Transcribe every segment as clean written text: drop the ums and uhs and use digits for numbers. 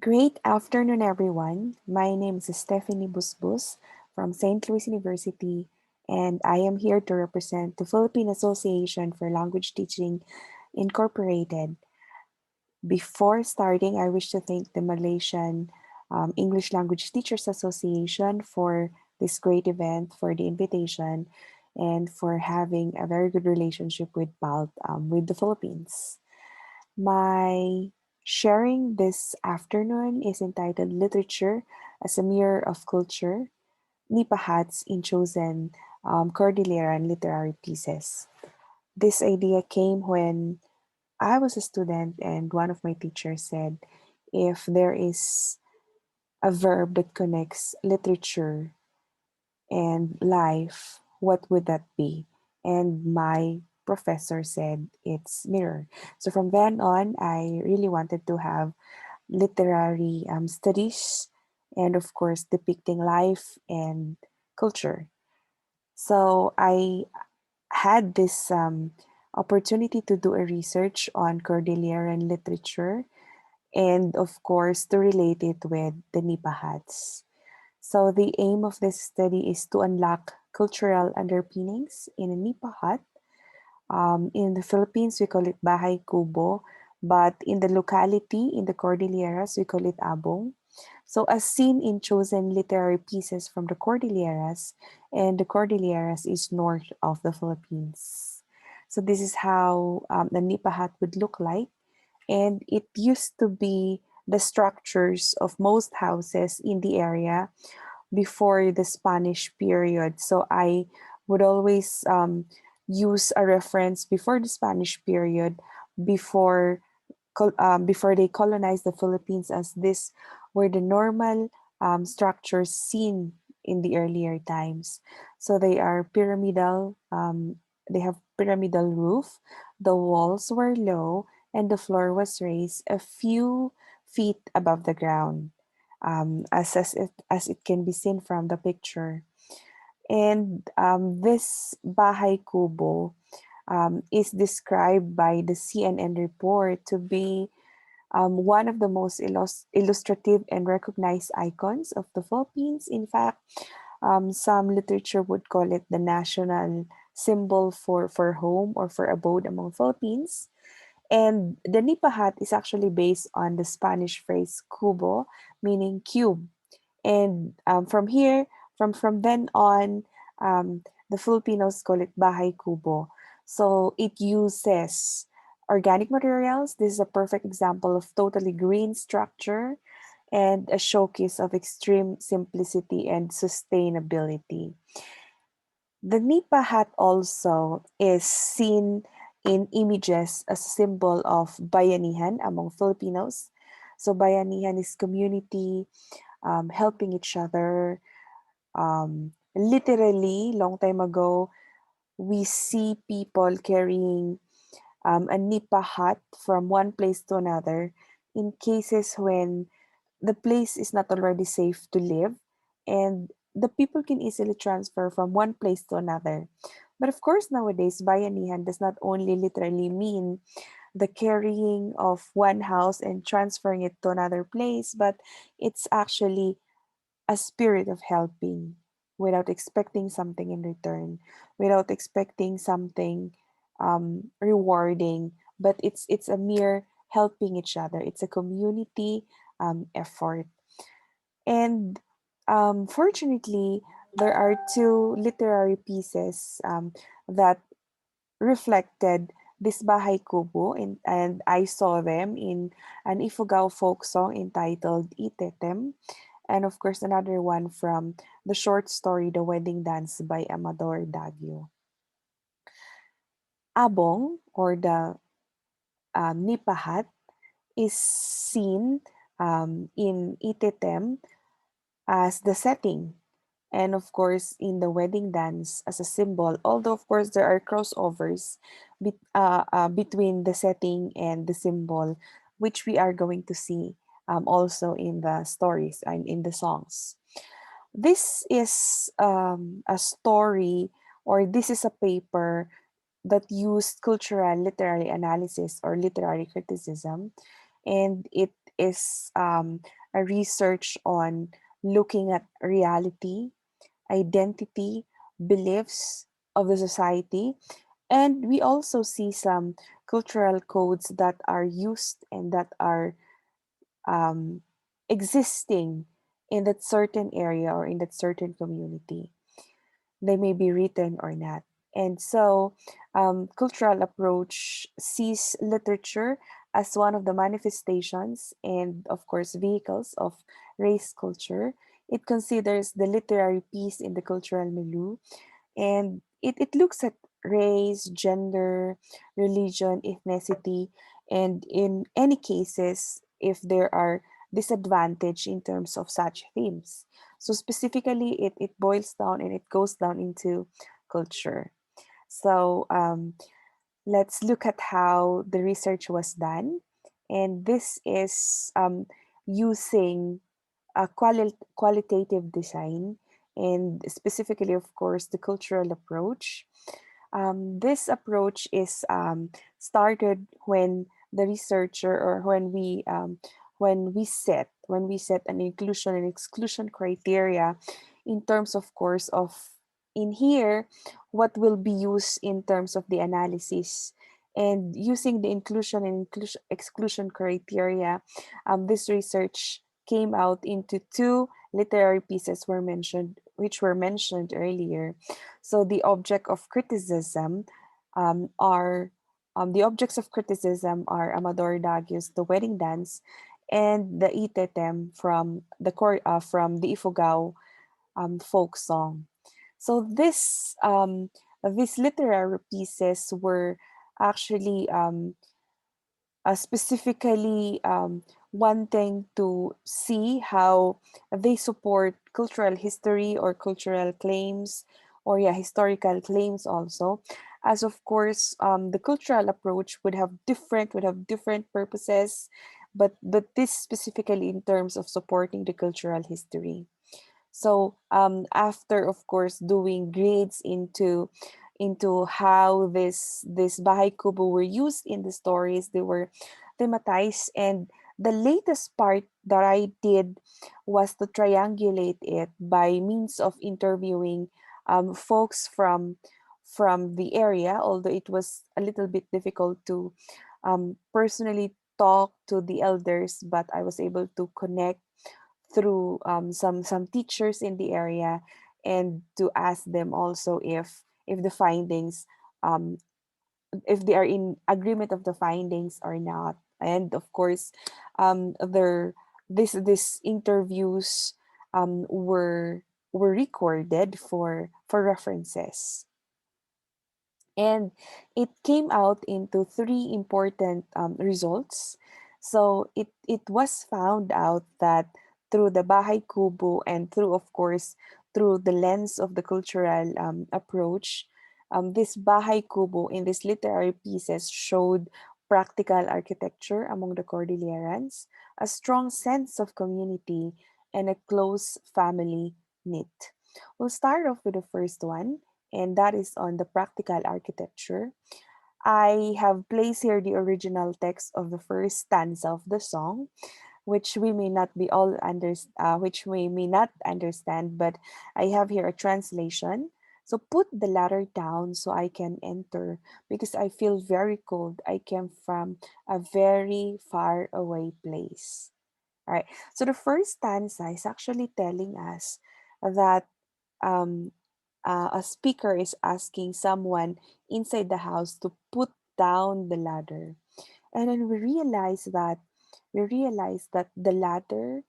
Great afternoon, everyone. My name is Stephanie Busbus from St. Louis University, and I am here to represent the Philippine Association for Language Teaching Incorporated. Before starting, I wish to thank the Malaysian English Language Teachers Association for this great event, for the invitation, and for having a very good relationship with BALT with the Philippines. My sharing this afternoon is entitled Literature as a Mirror of Culture, Nipah Huts in Chosen Cordilleran Literary Pieces. This idea came when I was a student and one of my teachers said, if there is a verb that connects literature and life, what would that be? And my professor said it's mirror. So from then on, I really wanted to have literary studies and, of course, depicting life and culture. So I had this opportunity to do a research on Cordilleran literature and, of course, to relate it with the Nipah Huts. So the aim of this study is to unlock cultural underpinnings in a Nipah Hut. In the Philippines, we call it Bahay Kubo, but in the locality, in the Cordilleras, we call it Abong. So as seen in chosen literary pieces from the Cordilleras, and the Cordilleras is north of the Philippines. So this is how the Nipah Hut would look like, and it used to be the structures of most houses in the area before the Spanish period. So I would always use a reference before the Spanish period, before before they colonized the Philippines, as this were the normal structures seen in the earlier times. So they are pyramidal. They have pyramidal roof. The walls were low, and the floor was raised a few feet above the ground, as it can be seen from the picture. And this Bahay Kubo is described by the CNN report to be one of the most illustrative and recognized icons of the Philippines. In fact, some literature would call it the national symbol for home or for abode among Philippines. And the Nipa Hut is actually based on the Spanish phrase cubo, meaning cube. And from then on, the Filipinos call it bahay kubo. So it uses organic materials. This is a perfect example of totally green structure and a showcase of extreme simplicity and sustainability. The Nipa hat also is seen in images as a symbol of bayanihan among Filipinos. So bayanihan is community, helping each other. Literally, long time ago, we see people carrying a nipa hut from one place to another in cases when the place is not already safe to live, and the people can easily transfer from one place to another. But of course, nowadays, bayanihan does not only literally mean the carrying of one house and transferring it to another place, but it's actually a spirit of helping without expecting something in return, without expecting something rewarding, but it's a mere helping each other. It's a community effort. And fortunately, there are two literary pieces that reflected this Bahay Kubo, and I saw them in an Ifugao folk song entitled Itetem, and of course another one from the short story The Wedding Dance by Amador Daggio. Abong, or the Nipahat, is seen in Itetem as the setting, and of course in the wedding dance as a symbol, although of course there are crossovers between the setting and the symbol, which we are going to see also in the stories and in the songs. This is a story, or this is a paper that used cultural literary analysis or literary criticism, and it is a research on looking at reality, identity, beliefs of the society. And we also see some cultural codes that are used and that are um, existing in that certain area or in that certain community. They may be written or not. And so, cultural approach sees literature as one of the manifestations and, of course, vehicles of race culture. It considers the literary piece in the cultural milieu, and it looks at race, gender, religion, ethnicity, and in any cases, if there are disadvantage in terms of such themes. So specifically, it boils down and it goes down into culture. So let's look at how the research was done. And this is using a qualitative design and specifically, of course, the cultural approach. This approach is started when the researcher or when we set an inclusion and exclusion criteria in terms, of course, of in here what will be used in terms of the analysis and using the inclusion and exclusion criteria. This research came out into two literary pieces were mentioned which were mentioned earlier. So the objects of criticism are Amador Daguio's The Wedding Dance and the Itetem from the Ifugao folk song. So these literary pieces were actually specifically wanting to see how they support cultural history or cultural claims or yeah historical claims also, as of course the cultural approach would have different purposes, but this specifically in terms of supporting the cultural history. So after, of course, doing grades into how this Bahay Kubo were used in the stories, they were thematized. And the latest part that I did was to triangulate it by means of interviewing folks from the area, although it was a little bit difficult to personally talk to the elders, but I was able to connect through some teachers in the area and to ask them also if the findings um, if they are in agreement of the findings or not. And of course their this interviews were recorded for references, and it came out into three important results. So it was found out that through the Bahay Kubo and through, of course, through the lens of the cultural approach, this Bahay Kubo in these literary pieces showed practical architecture among the Cordillerans, a strong sense of community, and a close family knit. We'll start off with the first one, and that is on the practical architecture. I have placed here the original text of the first stanza of the song, which we may not be all under, which we may not understand, but I have here a translation. So put the ladder down so I can enter because I feel very cold. I came from a very far away place. All right. So the first stanza is actually telling us that um, a speaker is asking someone inside the house to put down the ladder. And then we realize that the ladder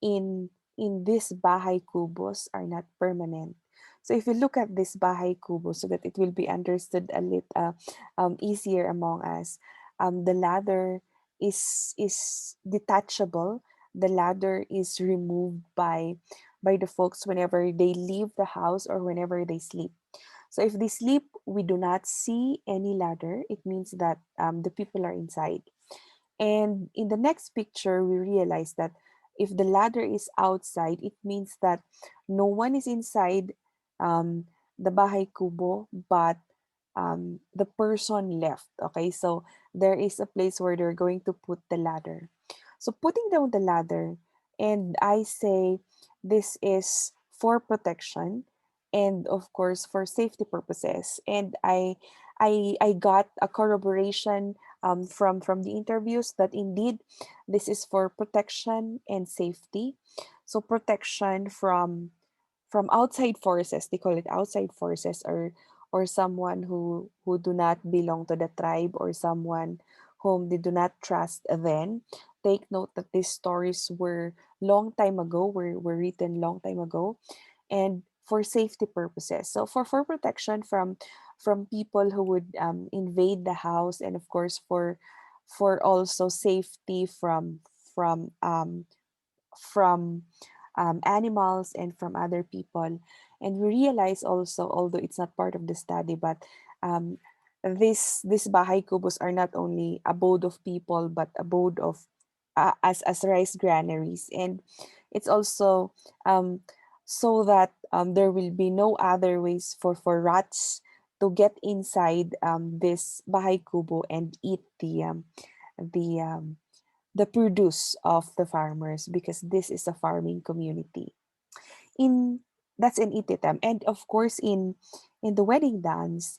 in these bahay kubos are not permanent. So if you look at this bahay kubo so that it will be understood a little easier among us, the ladder is detachable. The ladder is removed by the folks whenever they leave the house or whenever they sleep. So if they sleep, we do not see any ladder. It means that the people are inside. And in the next picture, we realize that if the ladder is outside, it means that no one is inside the bahay kubo, but the person left. Okay, so there is a place where they're going to put the ladder. So putting down the ladder, and I say this is for protection and of course for safety purposes. And I got a corroboration from the interviews that indeed this is for protection and safety. So protection from outside forces, they call it outside forces, or someone who do not belong to the tribe, or someone whom they do not trust. Then take note that these stories were long time ago, were written long time ago, and for safety purposes. So for protection from people who would invade the house, and of course for also safety from animals and from other people. And we realize also, although it's not part of the study, but um, these bahay kubos are not only abode of people, but abode of as rice granaries. And it's also um, so that there will be no other ways for rats to get inside this bahay kubo and eat the the produce of the farmers, because this is a farming community. In That's in Ititam. And of course in the wedding dance,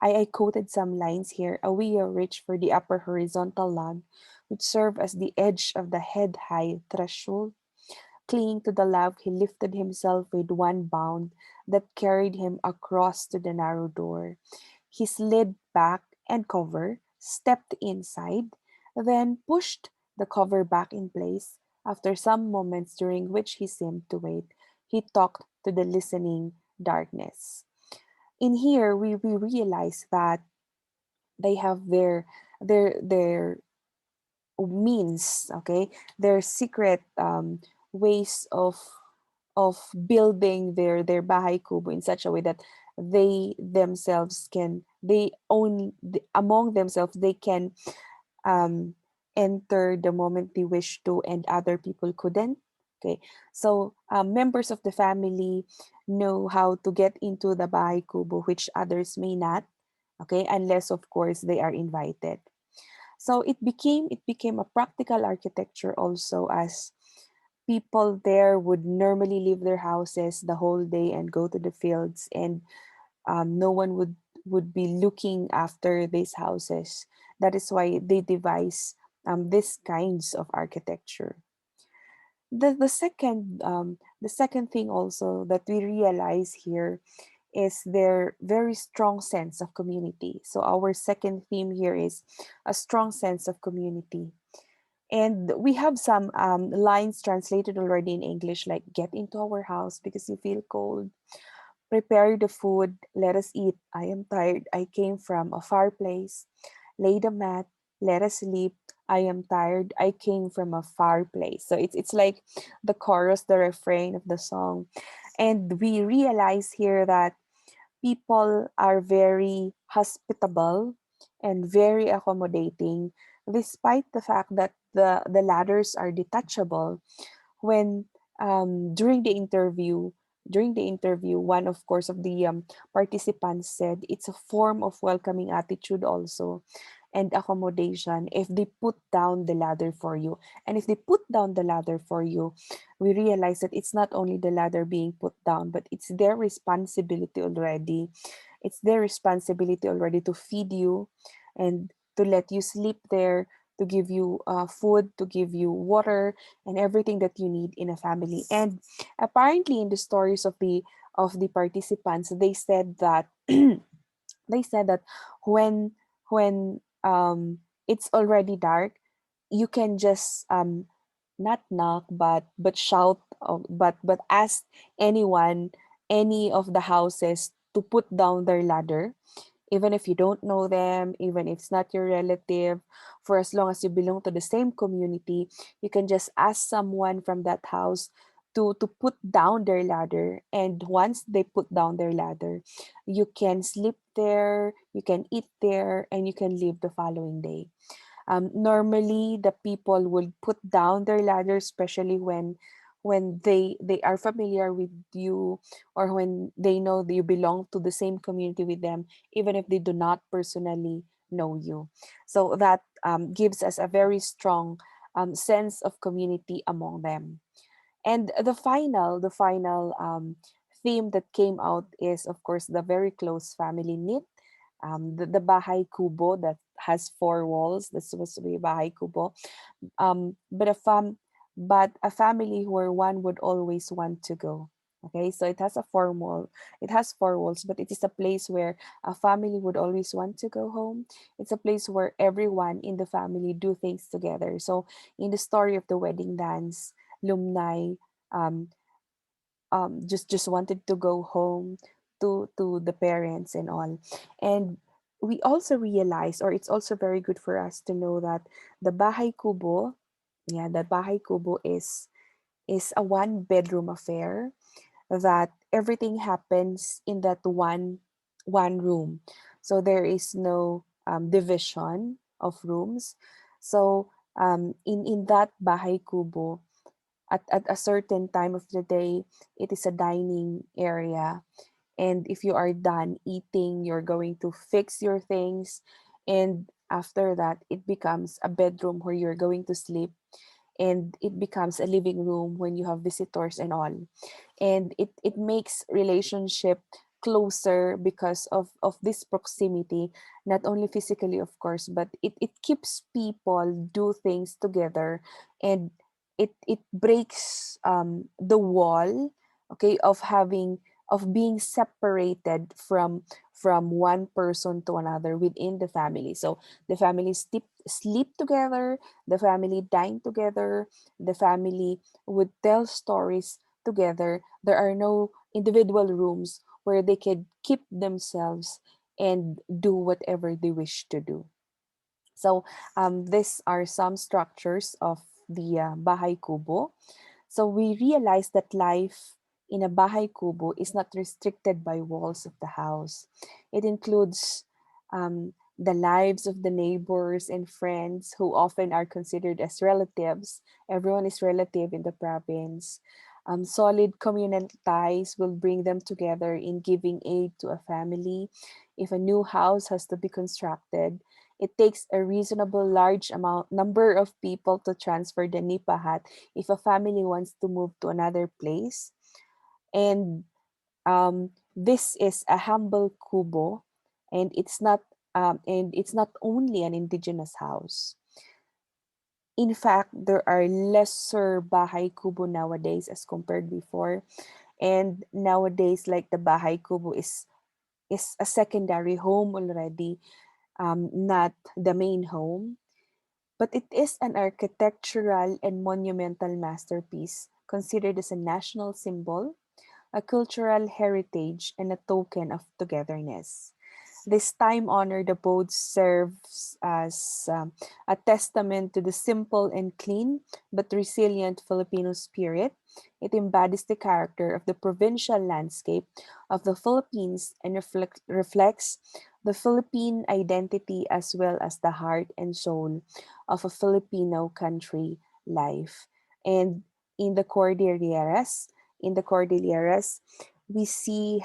I quoted some lines here. We are rich for the upper horizontal log, which serve as the edge of the head high threshold. Clinging to the love, he lifted himself with one bound that carried him across to the narrow door. He slid back and cover, stepped inside, then pushed the cover back in place. After some moments during which he seemed to wait, he talked to the listening darkness. In here, we realize that they have their means, okay, their secret ways of building their bahay kubo in such a way that they themselves can they own among themselves they can um, enter the moment they wish to, and other people couldn't. Okay, so members of the family know how to get into the bahay kubo, which others may not. Okay, unless of course they are invited. So it became a practical architecture also, as people there would normally leave their houses the whole day and go to the fields, and no one would be looking after these houses. That is why they devise these kinds of architecture. The second thing also that we realize here is their very strong sense of community. So our second theme here is a strong sense of community. And we have some lines translated already in English, like get into our house because you feel cold. Prepare the food, let us eat. I am tired. I came from a far place. Lay the mat, let us sleep. I am tired. I came from a far place. So it's like the chorus, the refrain of the song. And we realize here that people are very hospitable and very accommodating, despite the fact that the ladders are detachable. When during the interview, one of course of the participants said it's a form of welcoming attitude also, and accommodation if they put down the ladder for you. And if they put down the ladder for you, we realize that it's not only the ladder being put down, but it's their responsibility already. It's their responsibility already to feed you and to let you sleep there, to give you food, to give you water, and everything that you need in a family. And apparently, in the stories of the participants, they said that when it's already dark, you can just not knock, but shout, but ask anyone, any of the houses, to put down their ladder, even if you don't know them, even if it's not your relative. For as long as you belong to the same community, you can just ask someone from that house to put down their ladder. And once they put down their ladder, you can sleep there, you can eat there, and you can leave the following day. Normally, the people will put down their ladder, especially when they are familiar with you, or when they know that you belong to the same community with them, even if they do not personally know you. So that gives us a very strong sense of community among them. And the final theme that came out is, of course, the very close family knit. The bahay kubo that has four walls. That's supposed to be bahay kubo. Um, but a fam, but a family where one would always want to go. Okay, so it has a formal, it has four walls, but it is a place where a family would always want to go home. It's a place where everyone in the family do things together. So in the story of the wedding dance, Lumnai um, just wanted to go home to the parents and all. And we also realize, or it's also very good for us to know that the bahay kubo, yeah, the bahay kubo is a one bedroom affair, that everything happens in that one room. So there is no division of rooms. So in that bahay kubo, at a certain time of the day, it is a dining area. And if you are done eating, you're going to fix your things. And after that, it becomes a bedroom where you're going to sleep. And it becomes a living room when you have visitors and all. And it makes relationship closer because of this proximity, not only physically, of course, but it keeps people do things together. And it breaks the wall, okay, of having, of being separated from one person to another within the family. So the family sleep together, the family dine together, the family would tell stories together. There are no individual rooms where they can keep themselves and do whatever they wish to do. So these are some structures of the Bahay Kubo. So we realize that life in a Bahay Kubo is not restricted by walls of the house. It includes the lives of the neighbors and friends who often are considered as relatives. Everyone is relative in the province. Solid communal ties will bring them together in giving aid to a family. If a new house has to be constructed, it takes a reasonable large amount number of people to transfer the Nipah Hut if a family wants to move to another place. And this is a humble kubo, and it's not only an indigenous house. In fact, there are lesser bahay kubo nowadays as compared before. And nowadays, like the bahay kubo is a secondary home already, not the main home. But it is an architectural and monumental masterpiece considered as a national symbol, a cultural heritage, and a token of togetherness. This time honored abode serves as a testament to the simple and clean but resilient Filipino spirit. It embodies the character of the provincial landscape of the Philippines and reflects the Philippine identity as well as the heart and soul of a Filipino country life. And in the Cordilleras, in the Cordilleras, we see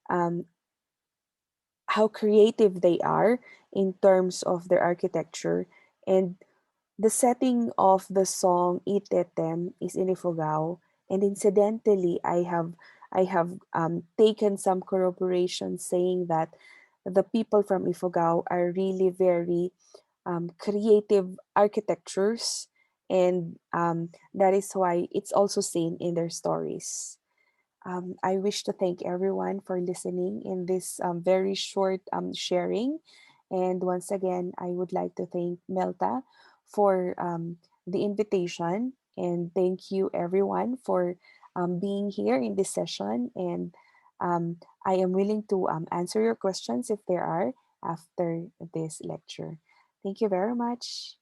um, how creative they are in terms of their architecture. And the setting of the song Itetem is in Ifugao. And incidentally, I have taken some corroboration saying that the people from Ifugao are really very creative architectures, and that is why it's also seen in their stories. I wish to thank everyone for listening in this very short sharing. And once again, I would like to thank Melta for the invitation. And thank you, everyone, for being here in this session. And I am willing to answer your questions if there are after this lecture. Thank you very much.